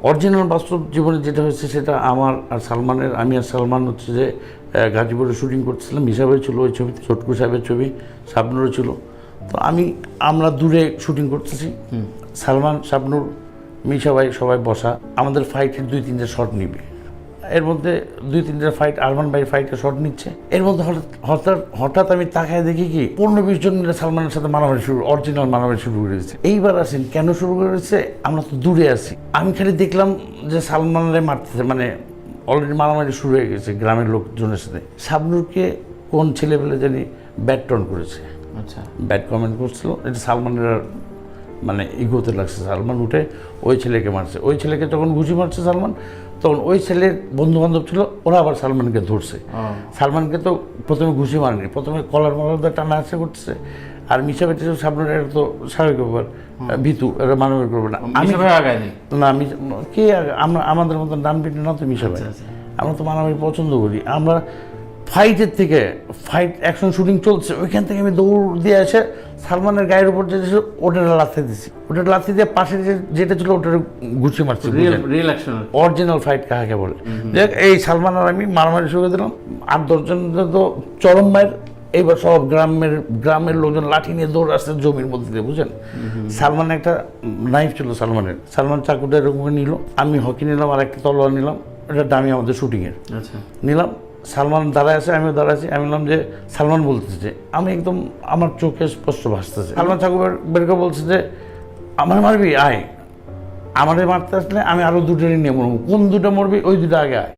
Original বাস্তব জীবনে যেটা হয়েছে সেটা আমার আর সালমানের, আমি আর সালমান হচ্ছে যে গাজীপুরে শুটিং করতেছিলাম। হিসাবে ছিল ওই ছবিতে, ছটকু সাহেবের ছবি, শাবনুরও ছিল। তো আমরা দূরে শুটিং করতেছি, সালমান, শাবনুর, মিশা ভাই সবাই বসা। আমাদের ফাইটের 2-3টা শট নিবে, এর মধ্যে 2-3টা ফাইট, আরমান ভাই ফাইটে শট নিচ্ছে। এর মধ্যে হঠাৎ আমি তাকায় দেখি কি 15-20 জন মিলে সালমানের সাথে মারামারি অরিজিনাল মারামারি শুরু করে দিচ্ছে। এইবার আসেন কেন শুরু করেছে, আমরা তো দূরে আছি। আমি খালি দেখলাম যে সালমানরে মারতেছে, মানে অলরেডি মারামারি শুরু হয়ে গেছে গ্রামের লোকজনের সাথে। শাবনুরকে কোন ছেলেপেলে জানি ব্যাড টন করেছে, আচ্ছা, ব্যাড কমেন্ট করছিল। এটা সালমানের মানে ইগোতে লাগছে। সালমান উঠে ওই ছেলেকে মারছে। ওই ছেলেকে যখন ঘুষি মারছে সালমান, তখন ওই ছেলের বন্ধু বান্ধব ছিল, ওরা আবার সালমানকে ধরছে। সালমানকে তো প্রথমে ঘুষি মারেনি, প্রথমে কলার মলার টানা আসা করতেছে। আর মিশা বেঁচে সামনে, এটা তো স্বাভাবিক ব্যাপার, ভীতু, এটা মানবের করবে না। আমি আগাইনি না, কে আমরা আমাদের মতন ডান পিটে না তো মিশা ভাই। আমরা তো মারামারি পছন্দ করি। আমরা ফাইটের থেকে, ফাইট অ্যাকশন শুটিং চলছে, ওইখান থেকে আমি দৌড় দিয়ে এসে সালমানের গায়ের উপর যেটা ছিল ওটা লাথি দিছি। ওটা লাথি দিয়ে পাশে যেটা ছিল ওটা ঘুষি মারছি। অরিজিনাল ফাইট কাকে বলে। দেখ, এই সালমান আর আমি মারামারি শুরু করে দিলাম। 8-10 জন তো চরম মায়ের। এইবার সব গ্রামের লোকজন লাঠি নিয়ে দৌড় আসছে জমির মধ্যে দিয়ে, বুঝছেন। সালমান একটা নাইফ ছিল সালমানের, সালমান চাকুটা এরকম নিল, আমি হকি নিলাম, আর একটা তলোয়ার নিলাম, এটা দামি আমাদের শুটিংয়ের নিলাম। সালমান দাঁড়ায় আছে, আমিও দাঁড়াচ্ছি। আমি বললাম যে, সালমান বলতেছে, আমি একদম আমার চোখে স্পষ্ট ভাসতেছে, সালমান চাকু বের করে বলছে যে, আমার মারবি আয়, আমারে মারতে আসলে আমি আরো 2টা নিয়ে মরবো, কোন 2টা মরবি ওই 2টা আগে আয়।